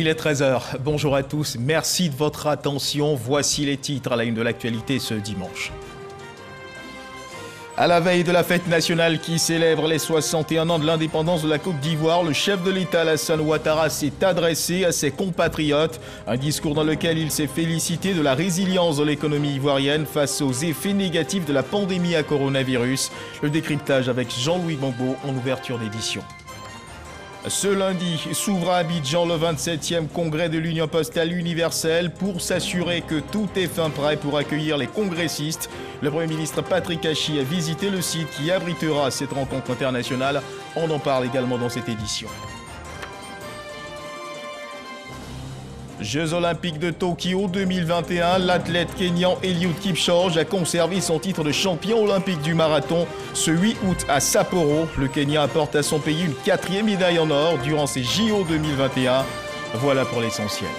Il est 13 h. Bonjour à tous. Merci de votre attention. Voici les titres à la une de l'actualité ce dimanche. À la veille de la fête nationale qui célèbre les 61 ans de l'indépendance de la Côte d'Ivoire, le chef de l'État Alassane Ouattara s'est adressé à ses compatriotes. Un discours dans lequel il s'est félicité de la résilience de l'économie ivoirienne face aux effets négatifs de la pandémie à coronavirus. Le décryptage avec Jean-Louis Gbangbo en ouverture d'édition. Ce lundi s'ouvre à Abidjan le 27e congrès de l'Union postale universelle pour s'assurer que tout est fin prêt pour accueillir les congressistes. Le Premier ministre Patrick Hachi a visité le site qui abritera cette rencontre internationale. On en parle également dans cette édition. Jeux olympiques de Tokyo 2021, l'athlète kényan Eliud Kipchoge a conservé son titre de champion olympique du marathon ce 8 août à Sapporo. Le Kenya apporte à son pays une 4e médaille en or durant ces JO 2021. Voilà pour l'essentiel.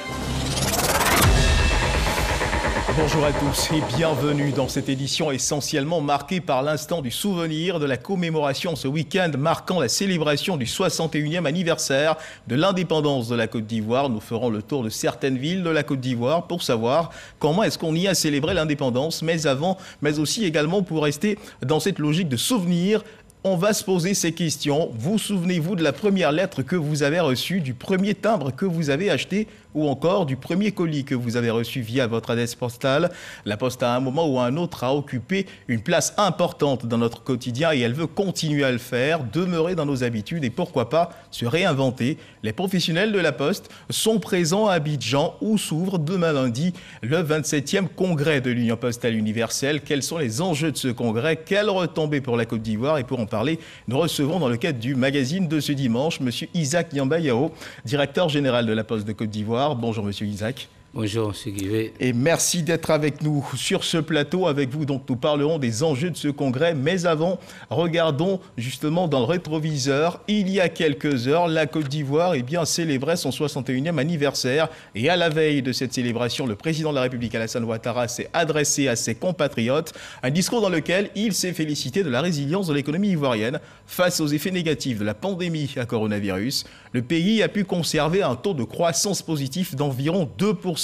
Bonjour à tous et bienvenue dans cette édition essentiellement marquée par l'instant du souvenir de la commémoration ce week-end marquant la célébration du 61e anniversaire de l'indépendance de la Côte d'Ivoire. Nous ferons le tour de certaines villes de la Côte d'Ivoire pour savoir comment est-ce qu'on y a célébré l'indépendance, mais aussi également pour rester dans cette logique de souvenir. On va se poser ces questions. Vous souvenez-vous de la première lettre que vous avez reçue, du premier timbre que vous avez acheté ou encore du premier colis que vous avez reçu via votre adresse postale? La Poste, à un moment ou à un autre, a occupé une place importante dans notre quotidien et elle veut continuer à le faire, demeurer dans nos habitudes et pourquoi pas se réinventer. Les professionnels de la Poste sont présents à Abidjan où s'ouvre demain lundi le 27e congrès de l'Union postale universelle. Quels sont les enjeux de ce congrès? Quelles retombées pour la Côte d'Ivoire? Et pour en parler, nous recevons dans le cadre du magazine de ce dimanche, M. Isaac Nyamba-Yao, directeur général de la Poste de Côte d'Ivoire. Bonjour Monsieur Isaac. Bonjour Monsieur Guivet. Et merci d'être avec nous sur ce plateau. Avec vous, donc, nous parlerons des enjeux de ce congrès. Mais avant, regardons justement dans le rétroviseur. Il y a quelques heures, la Côte d'Ivoire célébrait son 61e anniversaire. Et à la veille de cette célébration, le président de la République, Alassane Ouattara, s'est adressé à ses compatriotes. Un discours dans lequel il s'est félicité de la résilience de l'économie ivoirienne face aux effets négatifs de la pandémie à coronavirus. Le pays a pu conserver un taux de croissance positif d'environ 2%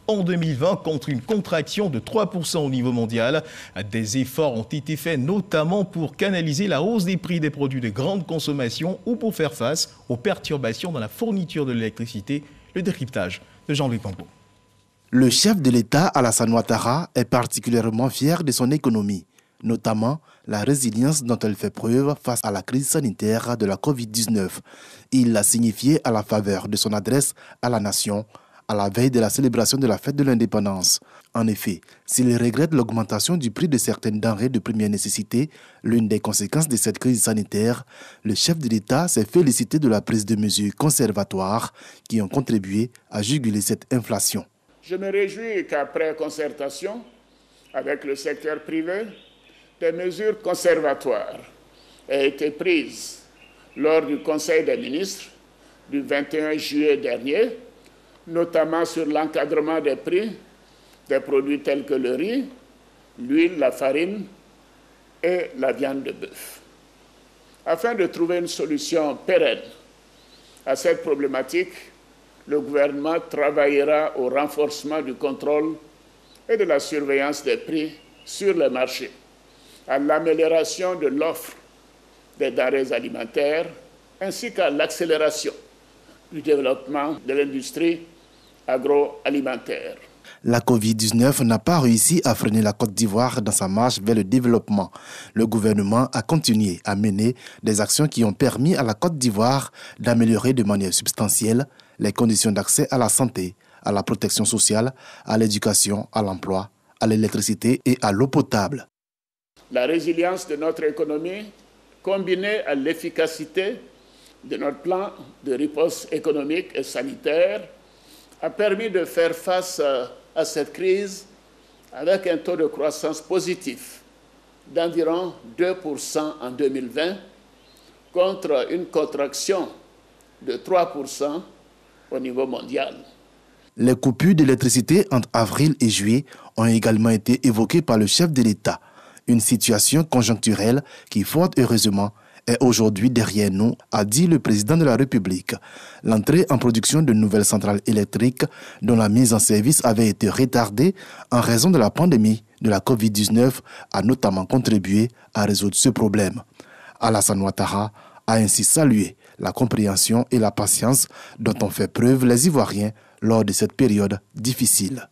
en 2020 contre une contraction de 3% au niveau mondial. Des efforts ont été faits notamment pour canaliser la hausse des prix des produits de grande consommation ou pour faire face aux perturbations dans la fourniture de l'électricité. Le décryptage de Jean-Louis Gbangbo. Le chef de l'État, Alassane Ouattara, est particulièrement fier de son économie, notamment la résilience dont elle fait preuve face à la crise sanitaire de la Covid-19. Il l'a signifié à la faveur de son adresse à la nation, à la veille de la célébration de la fête de l'indépendance. En effet, s'il regrette l'augmentation du prix de certaines denrées de première nécessité, l'une des conséquences de cette crise sanitaire, le chef de l'État s'est félicité de la prise de mesures conservatoires qui ont contribué à juguler cette inflation. Je me réjouis qu'après concertation avec le secteur privé, des mesures conservatoires aient été prises lors du Conseil des ministres du 21 juillet dernier, notamment sur l'encadrement des prix des produits tels que le riz, l'huile, la farine et la viande de bœuf. Afin de trouver une solution pérenne à cette problématique, le gouvernement travaillera au renforcement du contrôle et de la surveillance des prix sur les marchés, à l'amélioration de l'offre des denrées alimentaires, ainsi qu'à l'accélération du développement de l'industrie agroalimentaire. La Covid-19 n'a pas réussi à freiner la Côte d'Ivoire dans sa marche vers le développement. Le gouvernement a continué à mener des actions qui ont permis à la Côte d'Ivoire d'améliorer de manière substantielle les conditions d'accès à la santé, à la protection sociale, à l'éducation, à l'emploi, à l'électricité et à l'eau potable. La résilience de notre économie, combinée à l'efficacité de notre plan de riposte économique et sanitaire, a permis de faire face à cette crise avec un taux de croissance positif d'environ 2% en 2020 contre une contraction de 3% au niveau mondial. Les coupures d'électricité entre avril et juillet ont également été évoquées par le chef de l'État. Une situation conjoncturelle qui, fort heureusement, est aujourd'hui derrière nous, a dit le président de la République. L'entrée en production de nouvelles centrales électriques dont la mise en service avait été retardée en raison de la pandémie de la Covid-19 a notamment contribué à résoudre ce problème. Alassane Ouattara a ainsi salué la compréhension et la patience dont ont fait preuve les Ivoiriens lors de cette période difficile.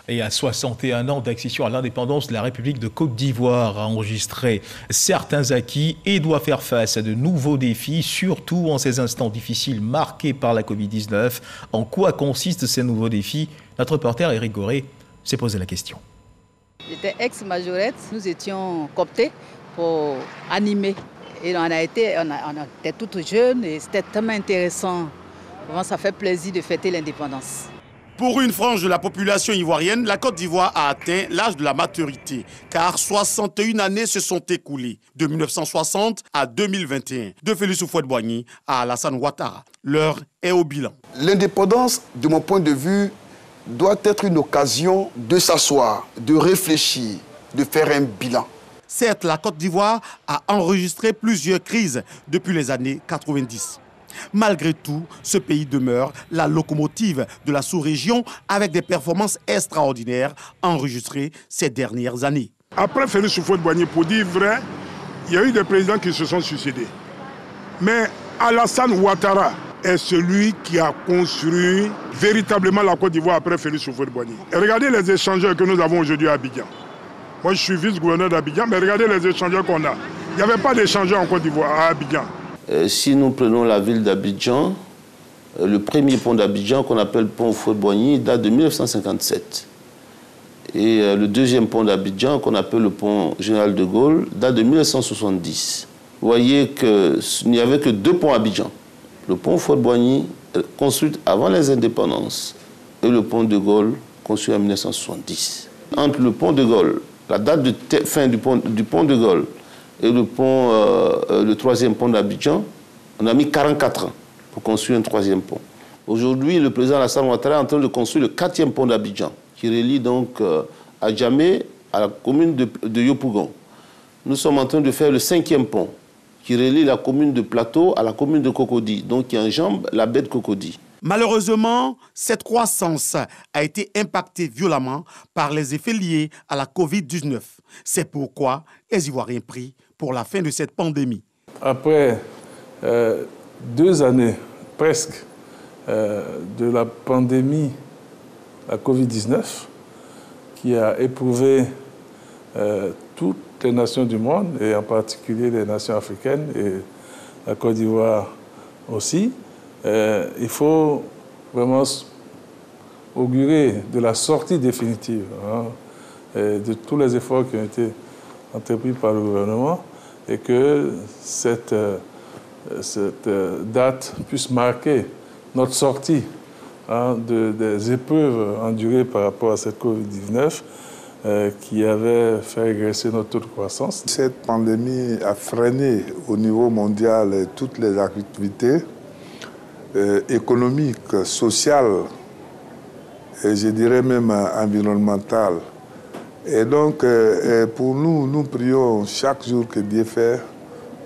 Et à 61 ans d'accession à l'indépendance, la République de Côte d'Ivoire a enregistré certains acquis et doit faire face à de nouveaux défis, surtout en ces instants difficiles marqués par la Covid-19. En quoi consistent ces nouveaux défis? Notre reporter Éric Goré s'est posé la question. J'étais ex-majorette, nous étions cooptés pour animer. Et on était toutes jeunes et c'était tellement intéressant. Vraiment, ça fait plaisir de fêter l'indépendance. Pour une frange de la population ivoirienne, la Côte d'Ivoire a atteint l'âge de la maturité, car 61 années se sont écoulées, de 1960 à 2021, de Félix Houphouët-Boigny à Alassane Ouattara. L'heure est au bilan. L'indépendance, de mon point de vue, doit être une occasion de s'asseoir, de réfléchir, de faire un bilan. Certes, la Côte d'Ivoire a enregistré plusieurs crises depuis les années 90. Malgré tout, ce pays demeure la locomotive de la sous-région avec des performances extraordinaires enregistrées ces dernières années. Après Félix Houphouët-Boigny, pour dire vrai, il y a eu des présidents qui se sont suicidés. Mais Alassane Ouattara est celui qui a construit véritablement la Côte d'Ivoire après Félix Houphouët-Boigny. Regardez les échangeurs que nous avons aujourd'hui à Abidjan. Moi, je suis vice-gouverneur d'Abidjan, mais regardez les échangeurs qu'on a. Il n'y avait pas d'échangeurs en Côte d'Ivoire à Abidjan. Si nous prenons la ville d'Abidjan, le premier pont d'Abidjan, qu'on appelle pont Houphouët-Boigny, date de 1957. Et le deuxième pont d'Abidjan, qu'on appelle le pont Général de Gaulle, date de 1970. Vous voyez qu'il n'y avait que 2 ponts à Abidjan. Le pont Houphouët-Boigny, construit avant les indépendances, et le pont de Gaulle, construit en 1970. Entre le pont de Gaulle, la date de fin du pont de Gaulle, et le 3e pont d'Abidjan, on a mis 44 ans pour construire un 3e pont. Aujourd'hui, le président Alassane Ouattara est en train de construire le 4e pont d'Abidjan, qui relie donc Adjamé à la commune de Yopougon. Nous sommes en train de faire le 5e pont, qui relie la commune de Plateau à la commune de Cocody, donc qui enjambe la baie de Cocody. Malheureusement, cette croissance a été impactée violemment par les effets liés à la Covid-19. C'est pourquoi les Ivoiriens prient pour la fin de cette pandémie. Après 2 années presque de la pandémie, la Covid-19, qui a éprouvé toutes les nations du monde, et en particulier les nations africaines et la Côte d'Ivoire aussi, il faut vraiment augurer de la sortie définitive de tous les efforts qui ont été entrepris par le gouvernement et que cette date puisse marquer notre sortie des épreuves endurées par rapport à cette Covid-19 qui avait fait régresser notre taux de croissance. Cette pandémie a freiné au niveau mondial toutes les activités économiques, sociales et je dirais même environnementales. Et donc, pour nous, nous prions chaque jour que Dieu fait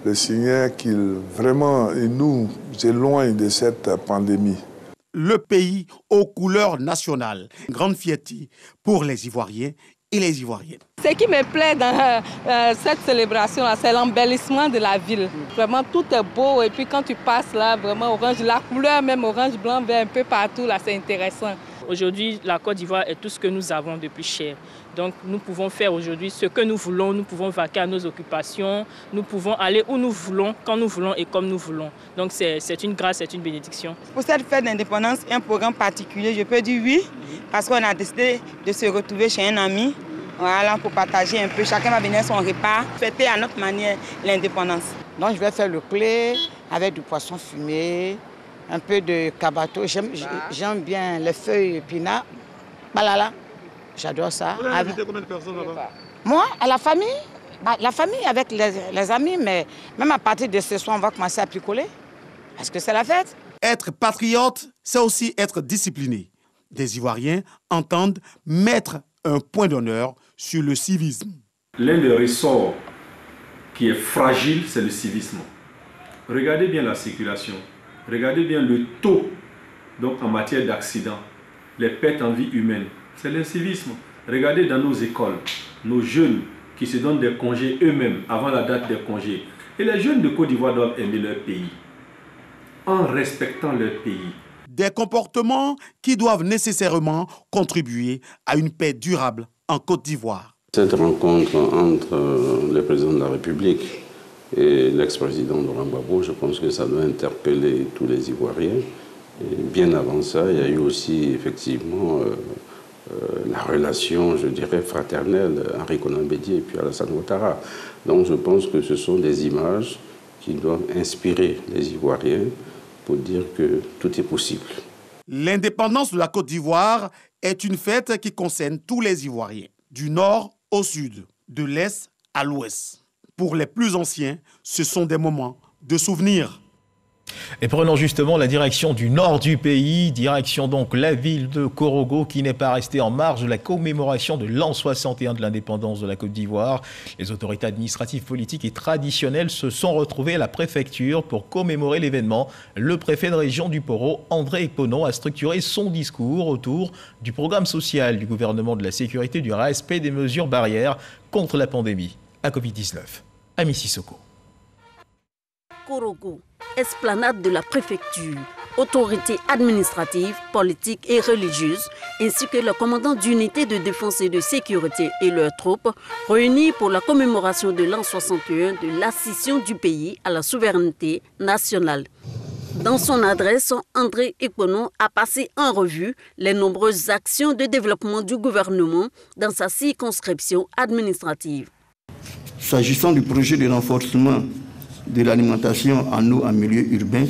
le Seigneur qu'il vraiment nous éloigne de cette pandémie. Le pays aux couleurs nationales, une grande fierté pour les Ivoiriens et les Ivoiriennes. Ce qui me plaît dans cette célébration-là, c'est l'embellissement de la ville. Vraiment, tout est beau et puis quand tu passes là, vraiment orange, la couleur même orange, blanc, vert, un peu partout, là, c'est intéressant. Aujourd'hui, la Côte d'Ivoire est tout ce que nous avons de plus cher. Donc nous pouvons faire aujourd'hui ce que nous voulons, nous pouvons vaquer à nos occupations, nous pouvons aller où nous voulons, quand nous voulons et comme nous voulons. Donc c'est une grâce, c'est une bénédiction. Pour cette fête d'indépendance, un programme particulier, je peux dire oui, parce qu'on a décidé de se retrouver chez un ami, voilà, pour partager un peu. Chacun va venir son repas, fêter à notre manière l'indépendance. Donc je vais faire le clé avec du poisson fumé, un peu de cabato. J'aime bien les feuilles épinards. Balala, j'adore ça. Vous avez invité combien de personnes là-bas? Moi, à la famille, la famille avec les amis, mais même à partir de ce soir, on va commencer à picoler. Parce que c'est la fête. Être patriote, c'est aussi être discipliné. Des Ivoiriens entendent mettre un point d'honneur sur le civisme. L'un des ressorts qui est fragile, c'est le civisme. Regardez bien la circulation, regardez bien le taux donc en matière d'accidents, les pertes en vie humaine, c'est l'incivisme. Regardez dans nos écoles, nos jeunes qui se donnent des congés eux-mêmes avant la date des congés. Et les jeunes de Côte d'Ivoire doivent aimer leur pays, en respectant leur pays. Des comportements qui doivent nécessairement contribuer à une paix durable en Côte d'Ivoire. Cette rencontre entre le président de la République et l'ex-président Laurent Gbagbo, je pense que ça doit interpeller tous les Ivoiriens. Et bien avant ça, il y a eu aussi effectivement la relation, je dirais, fraternelle Henri Konan Bédié et puis Alassane Ouattara. Donc je pense que ce sont des images qui doivent inspirer les Ivoiriens pour dire que tout est possible. L'indépendance de la Côte d'Ivoire est une fête qui concerne tous les Ivoiriens, du nord au sud, de l'est à l'ouest. Pour les plus anciens, ce sont des moments de souvenirs. Et prenons justement la direction du nord du pays, direction donc la ville de Korogo qui n'est pas restée en marge de la commémoration de l'an 61 de l'indépendance de la Côte d'Ivoire. Les autorités administratives, politiques et traditionnelles se sont retrouvées à la préfecture pour commémorer l'événement. Le préfet de région du Poro, André Ekponon, a structuré son discours autour du programme social du gouvernement de la sécurité du respect des mesures barrières contre la pandémie à Covid-19. Ami Sissoko. Korogo, esplanade de la préfecture, autorités administratives, politiques et religieuses, ainsi que le commandant d'unité de défense et de sécurité et leurs troupes, réunis pour la commémoration de l'an 61 de l'accession du pays à la souveraineté nationale. Dans son adresse, André Ekponon a passé en revue les nombreuses actions de développement du gouvernement dans sa circonscription administrative. S'agissant du projet de renforcement de l'alimentation en eau en milieu urbain,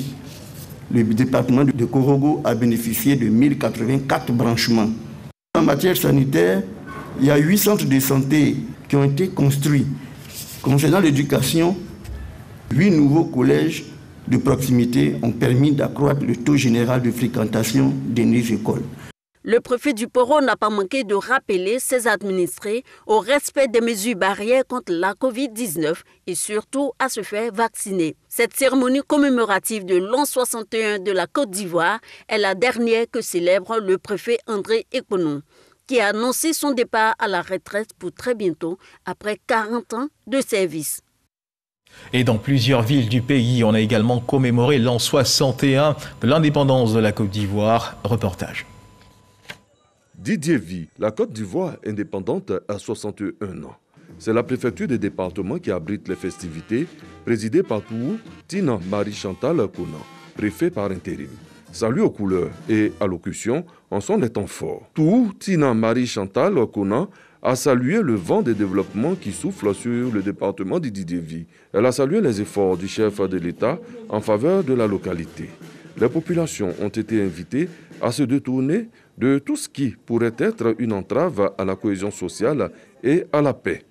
le département de Korogo a bénéficié de 1084 branchements. En matière sanitaire, il y a 8 centres de santé qui ont été construits. Concernant l'éducation, 8 nouveaux collèges de proximité ont permis d'accroître le taux général de fréquentation des écoles. Le préfet du Poro n'a pas manqué de rappeler ses administrés au respect des mesures barrières contre la Covid-19 et surtout à se faire vacciner. Cette cérémonie commémorative de l'an 61 de la Côte d'Ivoire est la dernière que célèbre le préfet André Ekponon, qui a annoncé son départ à la retraite pour très bientôt, après 40 ans de service. Et dans plusieurs villes du pays, on a également commémoré l'an 61 de l'indépendance de la Côte d'Ivoire. Reportage. Didier vit la Côte d'Ivoire indépendante à 61 ans. C'est la préfecture des départements qui abrite les festivités, présidée par Tou Tina Marie-Chantal Konan, préfet par intérim. Salut aux couleurs et allocutions en sont des temps forts. Tou Tina Marie-Chantal Konan a salué le vent des développements qui souffle sur le département de Didier. Elle a salué les efforts du chef de l'État en faveur de la localité. Les populations ont été invitées à se détourner de tout ce qui pourrait être une entrave à la cohésion sociale et à la paix.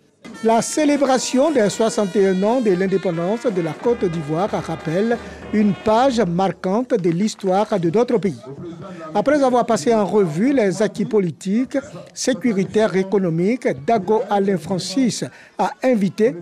La célébration des 61 ans de l'indépendance de la Côte d'Ivoire rappelle une page marquante de l'histoire de notre pays. Après avoir passé en revue les acquis politiques, sécuritaires et économiques, Dago Alain Francis a invité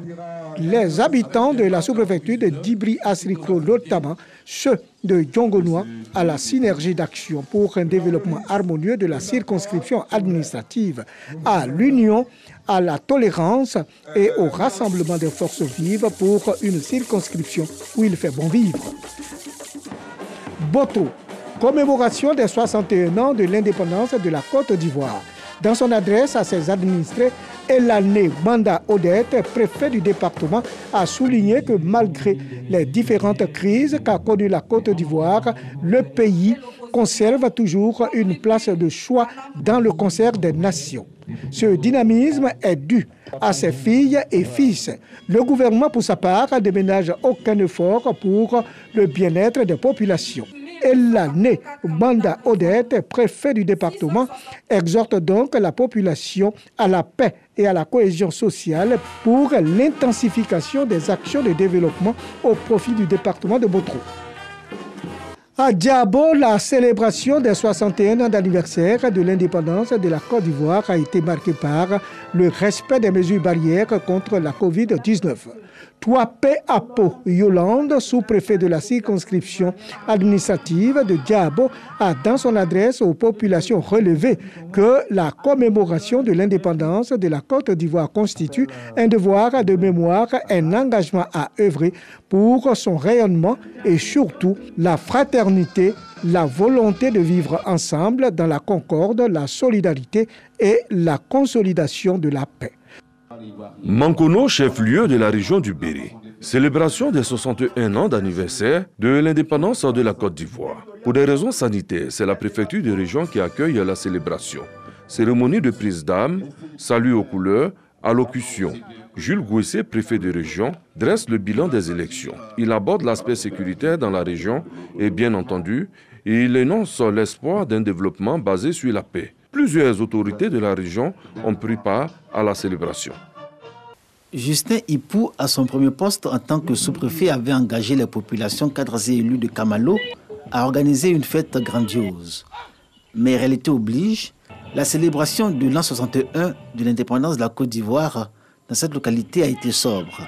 les habitants de la sous-préfecture de Dibri Asriko, notamment ceux de Djongonois, à la synergie d'action pour un développement harmonieux de la circonscription administrative, à l'union, à la tolérance et au rassemblement des forces vives pour une circonscription où il fait bon vivre. Boto, commémoration des 61 ans de l'indépendance de la Côte d'Ivoire. Dans son adresse à ses administrés, Elané Banda Odette, préfet du département, a souligné que malgré les différentes crises qu'a connues la Côte d'Ivoire, le pays conserve toujours une place de choix dans le concert des nations. Ce dynamisme est dû à ses filles et fils. Le gouvernement, pour sa part, ne ménage aucun effort pour le bien-être des populations. Elané Banda Odette, préfet du département, exhorte donc la population à la paix et à la cohésion sociale pour l'intensification des actions de développement au profit du département de Botro. À Diabo, la célébration des 61 ans d'anniversaire de l'indépendance de la Côte d'Ivoire a été marquée par le respect des mesures barrières contre la Covid-19. Touapé Apo Yolande, sous-préfet de la circonscription administrative de Diabo, a dans son adresse aux populations relevé que la commémoration de l'indépendance de la Côte d'Ivoire constitue un devoir de mémoire, un engagement à œuvrer pour son rayonnement et surtout la fraternité, la volonté de vivre ensemble dans la concorde, la solidarité et la consolidation de la paix. Mankono, chef-lieu de la région du Béré. Célébration des 61 ans d'anniversaire de l'indépendance de la Côte d'Ivoire. Pour des raisons sanitaires, c'est la préfecture de région qui accueille la célébration. Cérémonie de prise d'armes, salut aux couleurs, allocution. Jules Gouessé, préfet de région, dresse le bilan des élections. Il aborde l'aspect sécuritaire dans la région et bien entendu, il énonce l'espoir d'un développement basé sur la paix. Plusieurs autorités de la région ont pris part à la célébration. Justin Ipou, à son premier poste en tant que sous-préfet, avait engagé les populations cadres et élus de Kamalo à organiser une fête grandiose. Mais réalité oblige, la célébration de l'an 61 de l'indépendance de la Côte d'Ivoire dans cette localité a été sobre.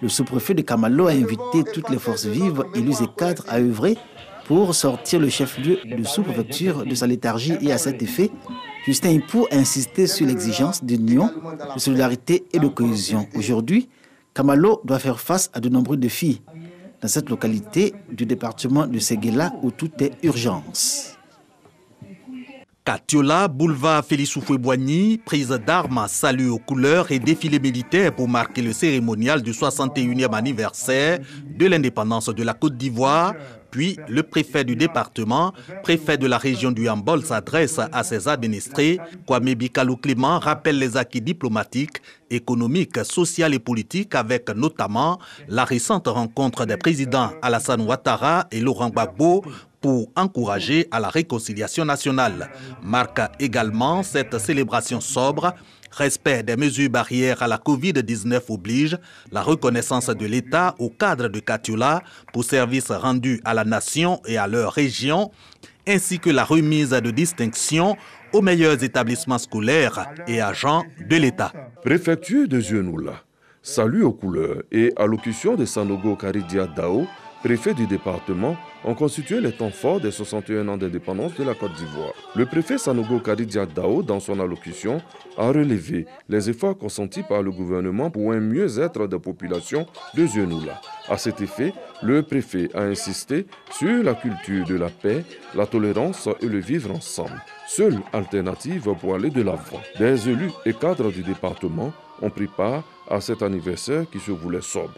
Le sous-préfet de Kamalo a invité toutes les forces vives, élus et cadres à œuvrer pour sortir le chef-lieu de sous-préfecture de sa léthargie et à cet effet, Justin Ipou a insisté sur l'exigence d'union, de solidarité et de cohésion. Aujourd'hui, Kamalo doit faire face à de nombreux défis dans cette localité du département de Séguéla où tout est urgence. Katiola, boulevard Félix Houphouët-Boigny, prise d'armes, salut aux couleurs et défilé militaire pour marquer le cérémonial du 61e anniversaire de l'indépendance de la Côte d'Ivoire. Puis, le préfet du département, préfet de la région du Yambol, s'adresse à ses administrés. Kwame Bikalou Clément rappelle les acquis diplomatiques, économiques, sociaux et politiques avec notamment la récente rencontre des présidents Alassane Ouattara et Laurent Gbagbo pour encourager à la réconciliation nationale. Marque également cette célébration sobre. Respect des mesures barrières à la Covid-19 oblige, la reconnaissance de l'État au cadre de Katiola pour services rendus à la nation et à leur région, ainsi que la remise de distinctions aux meilleurs établissements scolaires et agents de l'État. Préfecture de Zionoula, salut aux couleurs et allocution de Sanogo Karidia Dao, préfet du département, ont constitué les temps forts des 61 ans d'indépendance de la Côte d'Ivoire. Le préfet Sanogo Karidia Dao, dans son allocution, a relevé les efforts consentis par le gouvernement pour un mieux-être des populations de Zionoula. À cet effet, le préfet a insisté sur la culture de la paix, la tolérance et le vivre ensemble. Seule alternative pour aller de l'avant. Des élus et cadres du département ont pris part à cet anniversaire qui se voulait sobre.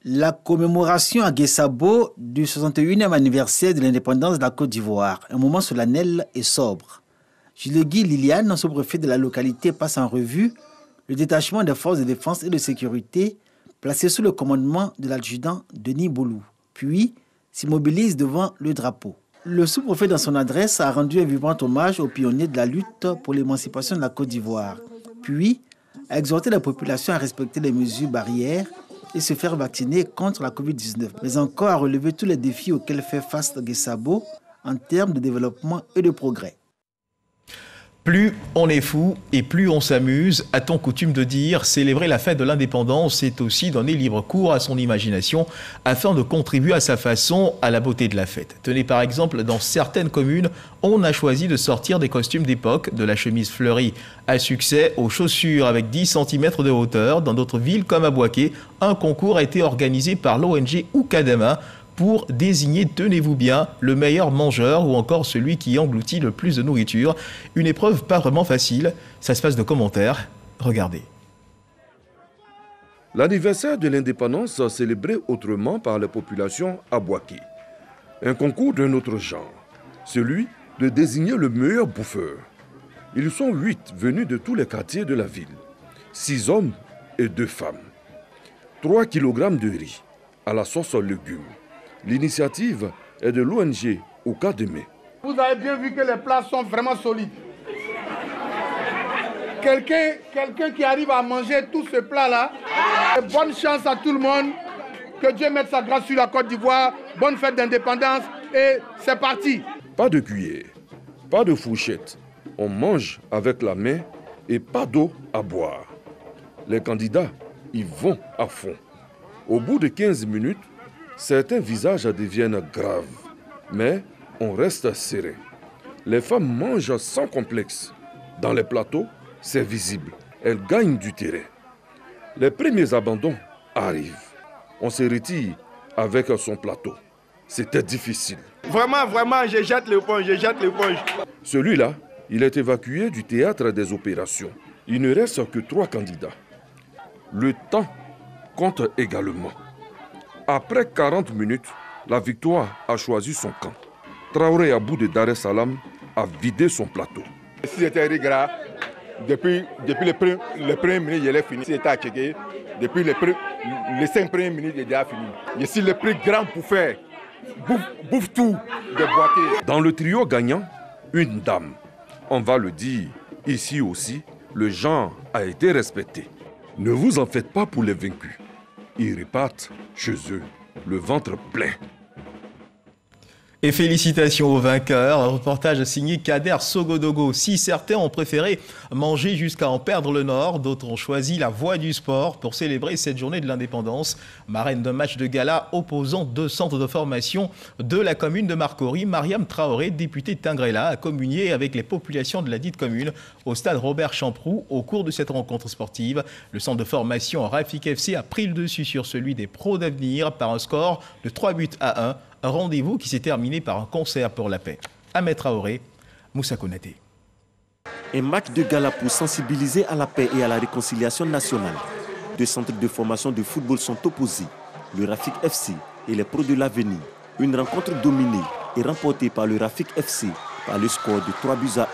La commémoration à Guessabo du 61e anniversaire de l'indépendance de la Côte d'Ivoire, un moment solennel et sobre. Gilles Guy Liliane, sous-préfet de la localité, passe en revue le détachement des forces de défense et de sécurité placé sous le commandement de l'adjudant Denis Boulou, puis s'immobilise devant le drapeau. Le sous-préfet, dans son adresse, a rendu un vibrant hommage aux pionniers de la lutte pour l'émancipation de la Côte d'Ivoire, puis a exhorté la population à respecter les mesures barrières et se faire vacciner contre la Covid-19, mais encore à relever tous les défis auxquels fait face Guessabo en termes de développement et de progrès. Plus on est fou et plus on s'amuse, a-t-on coutume de dire. Célébrer la fête de l'indépendance, c'est aussi donner libre cours à son imagination afin de contribuer à sa façon à la beauté de la fête. Tenez par exemple, dans certaines communes, on a choisi de sortir des costumes d'époque, de la chemise fleurie à succès aux chaussures avec 10 cm de hauteur. Dans d'autres villes comme à Bouaké, un concours a été organisé par l'ONG Oukadama pour désigner, tenez-vous bien, le meilleur mangeur ou encore celui qui engloutit le plus de nourriture. Une épreuve pas vraiment facile, ça se passe de commentaires. Regardez. L'anniversaire de l'indépendance célébré autrement par la population à Bouaké. Un concours d'un autre genre, celui de désigner le meilleur bouffeur. Ils sont 8 venus de tous les quartiers de la ville, 6 hommes et 2 femmes. 3 kg de riz à la sauce aux légumes. L'initiative est de l'ONG Oukadama. Vous avez bien vu que les plats sont vraiment solides. Quelqu'un qui arrive à manger tout ce plat-là, bonne chance à tout le monde. Que Dieu mette sa grâce sur la Côte d'Ivoire. Bonne fête d'indépendance. et c'est parti. Pas de cuillère, pas de fourchette. On mange avec la main et pas d'eau à boire. Les candidats y vont à fond. Au bout de 15 minutes, certains visages deviennent graves, mais on reste serré. Les femmes mangent sans complexe. Dans les plateaux, c'est visible. Elles gagnent du terrain. Les premiers abandons arrivent. On se retire avec son plateau. C'était difficile. Vraiment, je jette l'éponge, Celui-là, il est évacué du théâtre des opérations. Il ne reste que 3 candidats. Le temps compte également. Après 40 minutes, la victoire a choisi son camp. Traoré Abou de Dar es Salaam a vidé son plateau. Si c'était Rigra, depuis les premières minutes, il est fini. Si c'était à Tchégué, depuis les 5 premières minutes, il est déjà fini. Je suis le plus grand pour faire. Bouffe tout de boîtier. Dans le trio gagnant, une dame. On va le dire, ici aussi, le genre a été respecté. Ne vous en faites pas pour les vaincus. Ils repartent chez eux, le ventre plein. Et félicitations aux vainqueurs. Un reportage signé Kader Sogodogo. Si certains ont préféré manger jusqu'à en perdre le nord, d'autres ont choisi la voie du sport pour célébrer cette journée de l'indépendance. Marraine d'un match de gala opposant 2 centres de formation de la commune de Marcory, Mariam Traoré, députée de Tingrela, a communié avec les populations de la dite commune au stade Robert Champroux au cours de cette rencontre sportive. Le centre de formation Rafik FC a pris le dessus sur celui des pros d'avenir par un score de 3-1. Un rendez-vous qui s'est terminé par un concert pour la paix. Ahmed Traoré, Moussa Konaté. Un match de gala pour sensibiliser à la paix et à la réconciliation nationale. 2 centres de formation de football sont opposés, le Rafik FC et les pros de l'avenir. Une rencontre dominée et remportée par le Rafik FC par le score de 3-1.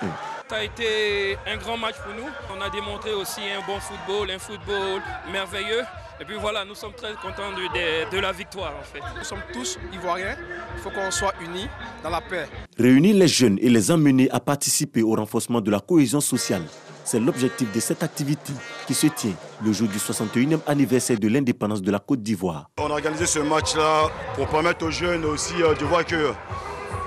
Ça a été un grand match pour nous. On a démontré aussi un bon football, un football merveilleux. Et puis voilà, nous sommes très contents de la victoire en fait. Nous sommes tous ivoiriens, il faut qu'on soit unis dans la paix. Réunir les jeunes et les emmener à participer au renforcement de la cohésion sociale. C'est l'objectif de cette activité qui se tient le jour du 61e anniversaire de l'indépendance de la Côte d'Ivoire. On a organisé ce match-là pour permettre aux jeunes aussi de voir qu'il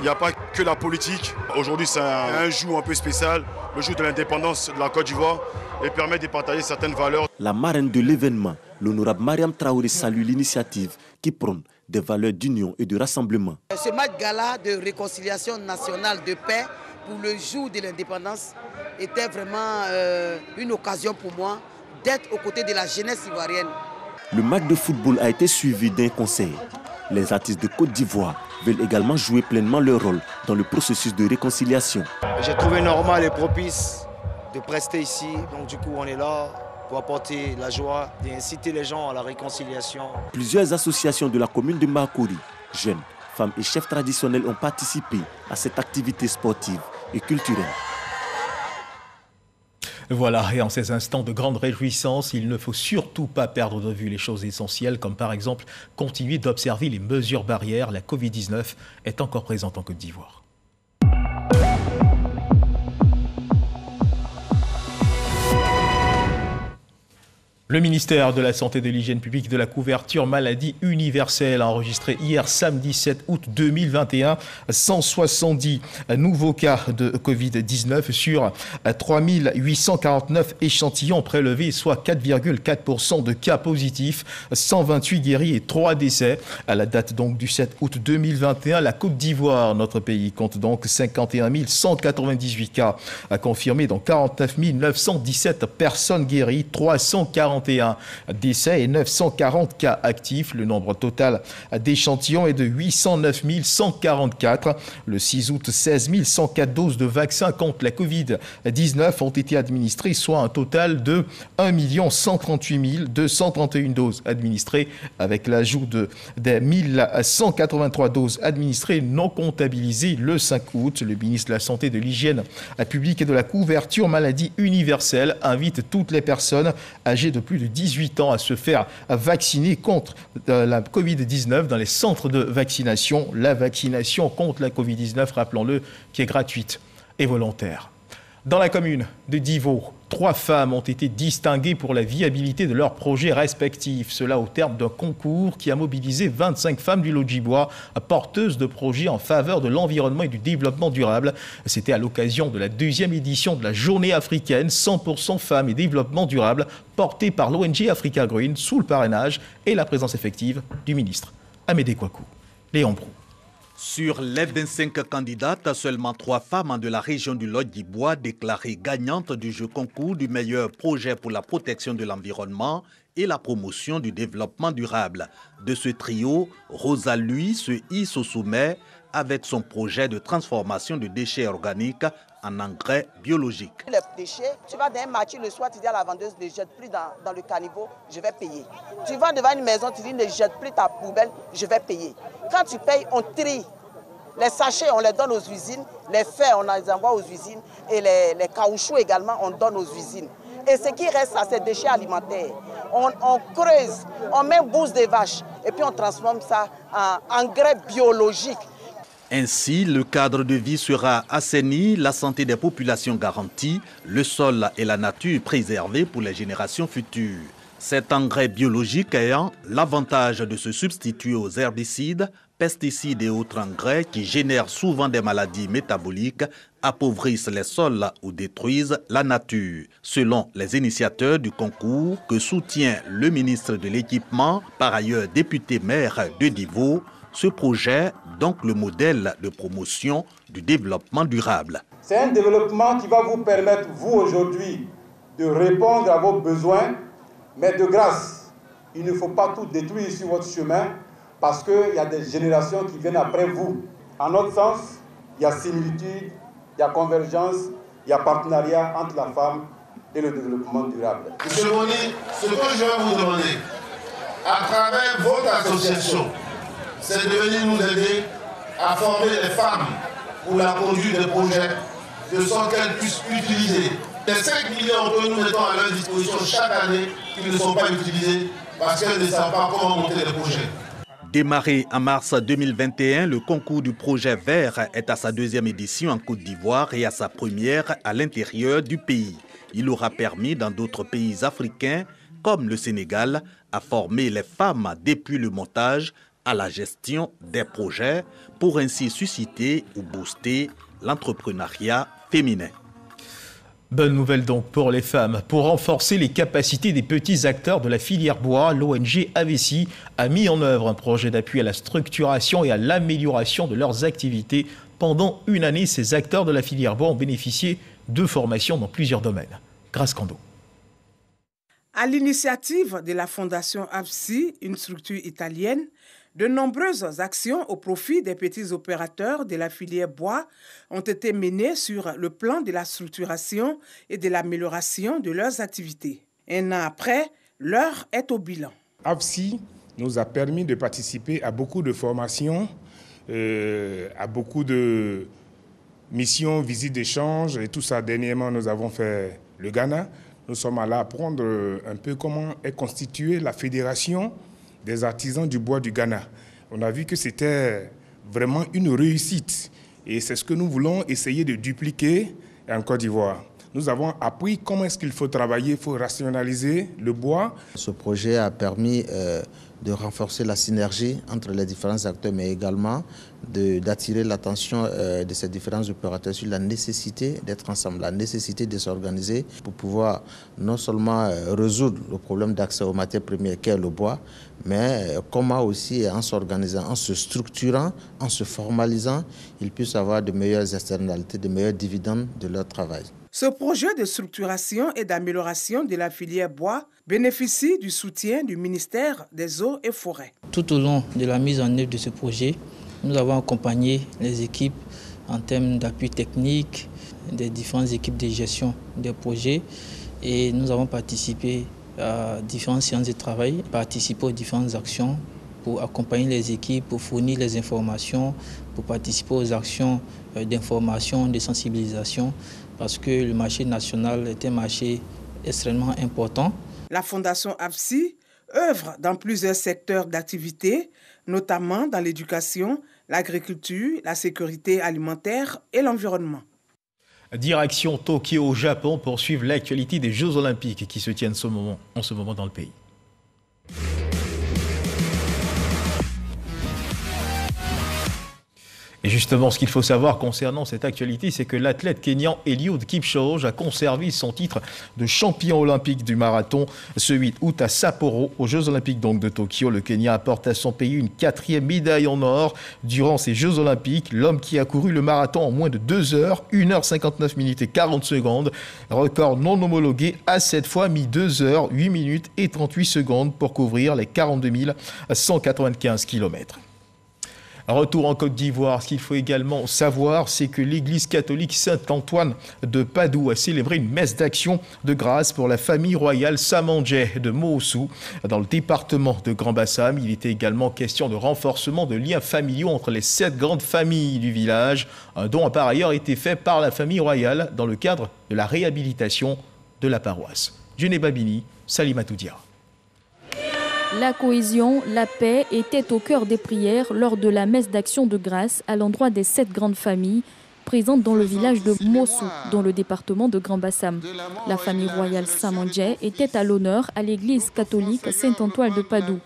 n'y a pas que la politique. Aujourd'hui, c'est un jour un peu spécial, le jour de l'indépendance de la Côte d'Ivoire, et permet de partager certaines valeurs. La marraine de l'événement, l'honorable Mariam Traoré, salue l'initiative qui prône des valeurs d'union et de rassemblement. Ce match gala de réconciliation nationale de paix pour le jour de l'indépendance était vraiment une occasion pour moi d'être aux côtés de la jeunesse ivoirienne. Le match de football a été suivi d'un concert. Les artistes de Côte d'Ivoire veulent également jouer pleinement leur rôle dans le processus de réconciliation. J'ai trouvé normal et propice de prester ici, donc du coup on est là pour apporter la joie et inciter les gens à la réconciliation. Plusieurs associations de la commune de Marcory, jeunes, femmes et chefs traditionnels ont participé à cette activité sportive et culturelle. Voilà, et en ces instants de grande réjouissance, il ne faut surtout pas perdre de vue les choses essentielles, comme par exemple continuer d'observer les mesures barrières. La Covid-19 est encore présente en Côte d'Ivoire. Le ministère de la Santé et de l'Hygiène publique de la couverture maladie universelle a enregistré hier samedi 7 août 2021 170 nouveaux cas de Covid-19 sur 3849 échantillons prélevés, soit 4,4% de cas positifs, 128 guéris et 3 décès. À la date donc du 7 août 2021, la Côte d'Ivoire, notre pays, compte donc 51 198 cas confirmés, dont 49 917 personnes guéries, 341 décès et 940 cas actifs. Le nombre total d'échantillons est de 809 144. Le 6 août, 16 104 doses de vaccins contre la Covid-19 ont été administrées, soit un total de 1 138 231 doses administrées, avec l'ajout des 1183 doses administrées non comptabilisées le 5 août. Le ministre de la Santé, de l'Hygiène publique et de la couverture maladie universelle invite toutes les personnes âgées de plus de 18 ans à se faire vacciner contre la Covid-19 dans les centres de vaccination. La vaccination contre la Covid-19, rappelons-le, qui est gratuite et volontaire. Dans la commune de Divo, 3 femmes ont été distinguées pour la viabilité de leurs projets respectifs. Cela au terme d'un concours qui a mobilisé 25 femmes du Lodjibois, porteuses de projets en faveur de l'environnement et du développement durable. C'était à l'occasion de la 2e édition de la Journée africaine 100% femmes et développement durable, portée par l'ONG Africa Green sous le parrainage et la présence effective du ministre Amédée Kouakou. Léon Brou. Sur les 25 candidates, seulement 3 femmes de la région du Lodjibois déclarées gagnantes du jeu concours du meilleur projet pour la protection de l'environnement et la promotion du développement durable. De ce trio, Rosa Lui se hisse au sommet avec son projet de transformation de déchets organiques en engrais biologiques. Les déchets, tu vas dans un marché le soir, tu dis à la vendeuse ne jette plus dans le caniveau, je vais payer. Tu vas devant une maison, tu dis ne jette plus ta poubelle, je vais payer. Quand tu payes, on trie. Les sachets, on les donne aux usines, les fers, on les envoie aux usines et les caoutchoucs également, on donne aux usines. Et ce qui reste, à ces déchets alimentaires, on creuse, on met bouse de vache et puis on transforme ça en engrais biologique. Ainsi, le cadre de vie sera assaini, la santé des populations garantie, le sol et la nature préservés pour les générations futures. Cet engrais biologique ayant l'avantage de se substituer aux herbicides, pesticides et autres engrais qui génèrent souvent des maladies métaboliques, appauvrissent les sols ou détruisent la nature. Selon les initiateurs du concours que soutient le ministre de l'Équipement, par ailleurs député maire de Divo, ce projet, donc le modèle de promotion du développement durable. C'est un développement qui va vous permettre, vous aujourd'hui, de répondre à vos besoins, mais de grâce. Il ne faut pas tout détruire sur votre chemin parce qu'il y a des générations qui viennent après vous. En notre sens, il y a similitude, il y a convergence, il y a partenariat entre la femme et le développement durable. Monsieur Boni, ce que je vais vous demander, à travers votre association, c'est de venir nous aider à former les femmes pour la conduite des projets, de sorte qu'elles puissent utiliser les 5 millions que nous mettons à leur disposition chaque année qui ne sont pas utilisés parce qu'elles ne savent pas comment monter les projets. Démarré en mars 2021, le concours du projet vert est à sa 2e édition en Côte d'Ivoire et à sa première à l'intérieur du pays. Il aura permis dans d'autres pays africains, comme le Sénégal, à former les femmes depuis le montage à la gestion des projets pour ainsi susciter ou booster l'entrepreneuriat féminin. Bonne nouvelle donc pour les femmes. Pour renforcer les capacités des petits acteurs de la filière bois, l'ONG Avessi a mis en œuvre un projet d'appui à la structuration et à l'amélioration de leurs activités. Pendant une année, ces acteurs de la filière bois ont bénéficié de formations dans plusieurs domaines. Grâce Kando. À l'initiative de la Fondation Avessi, une structure italienne, de nombreuses actions au profit des petits opérateurs de la filière bois ont été menées sur le plan de la structuration et de l'amélioration de leurs activités. Un an après, l'heure est au bilan. Avessi nous a permis de participer à beaucoup de formations, à beaucoup de missions, visites d'échange et tout ça. Dernièrement, nous avons fait le Ghana. Nous sommes allés apprendre un peu comment est constituée la fédération des artisans du bois du Ghana. On a vu que c'était vraiment une réussite et c'est ce que nous voulons essayer de dupliquer en Côte d'Ivoire. Nous avons appris comment est-ce qu'il faut travailler, il faut rationaliser le bois. Ce projet a permis de renforcer la synergie entre les différents acteurs, mais également d'attirer l'attention de ces différents opérateurs sur la nécessité d'être ensemble, la nécessité de s'organiser pour pouvoir non seulement résoudre le problème d'accès aux matières premières qu'est le bois, mais comment aussi en s'organisant, en se structurant, en se formalisant, ils puissent avoir de meilleures externalités, de meilleurs dividendes de leur travail. Ce projet de structuration et d'amélioration de la filière bois bénéficie du soutien du ministère des Eaux et Forêts. Tout au long de la mise en œuvre de ce projet, nous avons accompagné les équipes en termes d'appui technique, des différentes équipes de gestion des projets et nous avons participé à différentes séances de travail, participé aux différentes actions pour accompagner les équipes, pour fournir les informations, pour participer aux actions d'information, de sensibilisation, parce que le marché national est un marché extrêmement important. La Fondation Avessi œuvre dans plusieurs secteurs d'activité, notamment dans l'éducation, l'agriculture, la sécurité alimentaire et l'environnement. Direction Tokyo au Japon pour suivre l'actualité des Jeux Olympiques qui se tiennent en ce moment dans le pays. Et justement, ce qu'il faut savoir concernant cette actualité, c'est que l'athlète kényan Eliud Kipchoge a conservé son titre de champion olympique du marathon ce 8 août à Sapporo, aux Jeux Olympiques donc de Tokyo. Le Kenya apporte à son pays une 4e médaille en or durant ces Jeux Olympiques. L'homme qui a couru le marathon en moins de 2 heures, 1h59 minutes et 40 secondes, record non homologué, a cette fois mis 2 heures, 8 minutes et 38 secondes pour couvrir les 42 195 km. Retour en Côte d'Ivoire, ce qu'il faut également savoir, c'est que l'église catholique Saint-Antoine de Padoue a célébré une messe d'action de grâce pour la famille royale Samandjé de Moossou dans le département de Grand Bassam. Il était également question de renforcement de liens familiaux entre les 7 grandes familles du village, un don a par ailleurs été fait par la famille royale dans le cadre de la réhabilitation de la paroisse. Djené Babini, Salimatou Dia. La cohésion, la paix étaient au cœur des prières lors de la messe d'action de grâce à l'endroit des 7 grandes familles présentes dans le village de Moossou, dans le département de Grand Bassam. La famille royale Samandjé était à l'honneur à l'église catholique Saint-Antoine de Padoue.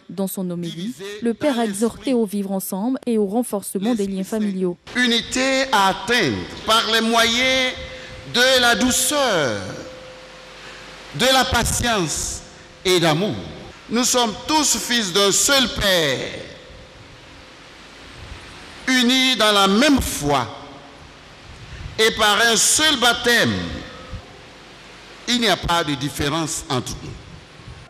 Dans son homélie, le père a exhorté au vivre ensemble et au renforcement des liens familiaux. Unité à atteindre par les moyens de la douceur, de la patience et d'amour. Nous sommes tous fils d'un seul Père, unis dans la même foi et par un seul baptême. Il n'y a pas de différence entre nous.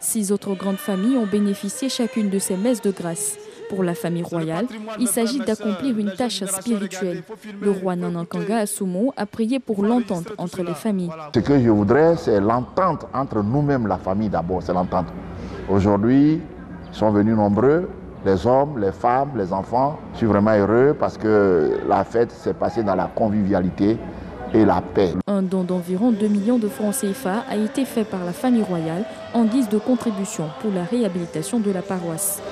6 autres grandes familles ont bénéficié chacune de ces messes de grâce. Pour la famille royale, il s'agit d'accomplir une tâche spirituelle. Le roi Nana Kanga Asumo a prié pour l'entente entre les familles. Ce que je voudrais, c'est l'entente entre nous-mêmes, la famille d'abord, c'est l'entente. Aujourd'hui, ils sont venus nombreux, les hommes, les femmes, les enfants. Je suis vraiment heureux parce que la fête s'est passée dans la convivialité et la paix. Un don d'environ 2 millions de francs CFA a été fait par la famille royale en guise de contribution pour la réhabilitation de la paroisse.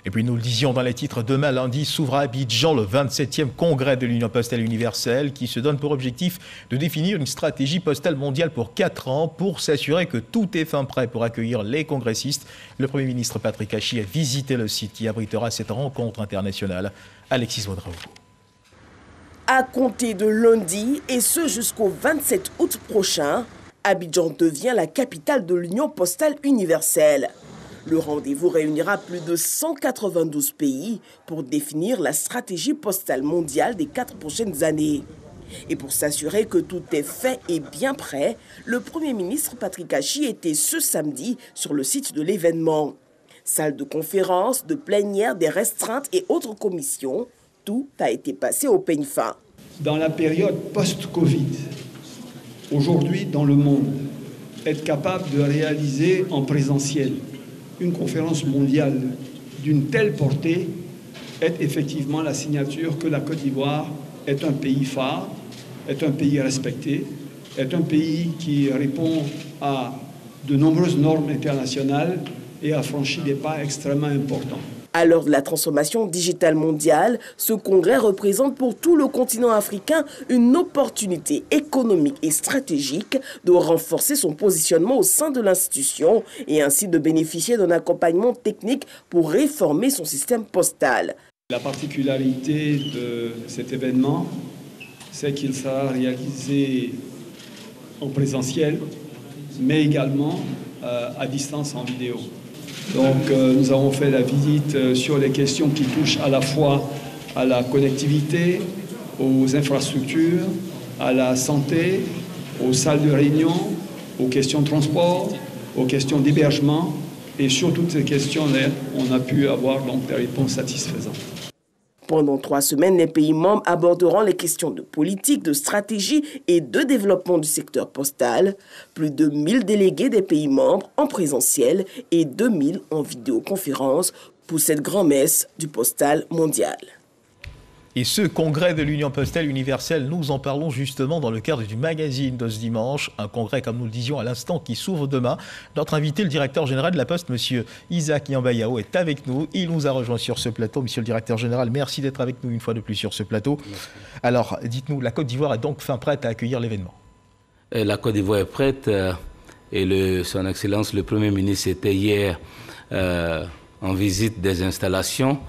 Et puis nous le disions dans les titres, demain lundi s'ouvre à Abidjan le 27e congrès de l'Union postale universelle qui se donne pour objectif de définir une stratégie postale mondiale pour 4 ans pour s'assurer que tout est fin prêt pour accueillir les congressistes. Le Premier ministre Patrick Hachi a visité le site qui abritera cette rencontre internationale. Alexis Ouedraogo. À compter de lundi et ce jusqu'au 27 août prochain, Abidjan devient la capitale de l'Union postale universelle. Le rendez-vous réunira plus de 192 pays pour définir la stratégie postale mondiale des 4 prochaines années. Et pour s'assurer que tout est fait et bien prêt, le Premier ministre Patrick Hachi était ce samedi sur le site de l'événement. Salle de conférence, de plénière, des restreintes et autres commissions, tout a été passé au peigne fin. Dans la période post-Covid, aujourd'hui dans le monde, être capable de réaliser en présentiel une conférence mondiale d'une telle portée est effectivement la signature que la Côte d'Ivoire est un pays phare, est un pays respecté, est un pays qui répond à de nombreuses normes internationales et a franchi des pas extrêmement importants. À l'heure de la transformation digitale mondiale, ce congrès représente pour tout le continent africain une opportunité économique et stratégique de renforcer son positionnement au sein de l'institution et ainsi de bénéficier d'un accompagnement technique pour réformer son système postal. La particularité de cet événement, c'est qu'il sera réalisé en présentiel, mais également à distance en vidéo. Donc nous avons fait la visite sur les questions qui touchent à la fois à la connectivité, aux infrastructures, à la santé, aux salles de réunion, aux questions de transport, aux questions d'hébergement. Et sur toutes ces questions-là, on a pu avoir donc des réponses satisfaisantes. Pendant 3 semaines, les pays membres aborderont les questions de politique, de stratégie et de développement du secteur postal. Plus de 1000 délégués des pays membres en présentiel et 2000 en vidéoconférence pour cette grand-messe du postal mondial. Et ce congrès de l'Union postale universelle, nous en parlons justement dans le cadre du magazine de ce dimanche. Un congrès, comme nous le disions à l'instant, qui s'ouvre demain. Notre invité, le directeur général de la Poste, M. Isaac Nyambayao, est avec nous. Il nous a rejoint sur ce plateau. Monsieur le directeur général, merci d'être avec nous une fois de plus sur ce plateau. Merci. Alors, dites-nous, la Côte d'Ivoire est donc fin prête à accueillir l'événement? La Côte d'Ivoire est prête et son Excellence, le Premier ministre, était hier en visite des installations.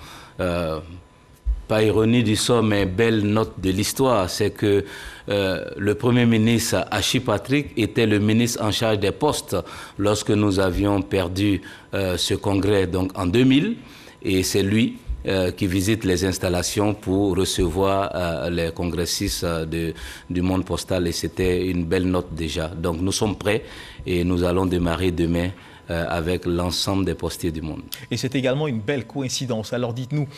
Pas ironie du sort, mais belle note de l'histoire, c'est que le Premier ministre Hachi Patrick était le ministre en charge des postes lorsque nous avions perdu ce congrès donc en 2000, et c'est lui qui visite les installations pour recevoir les congressistes du monde postal, et c'était une belle note déjà. Donc nous sommes prêts et nous allons démarrer demain avec l'ensemble des postiers du monde. Et c'est également une belle coïncidence. Alors dites-nous,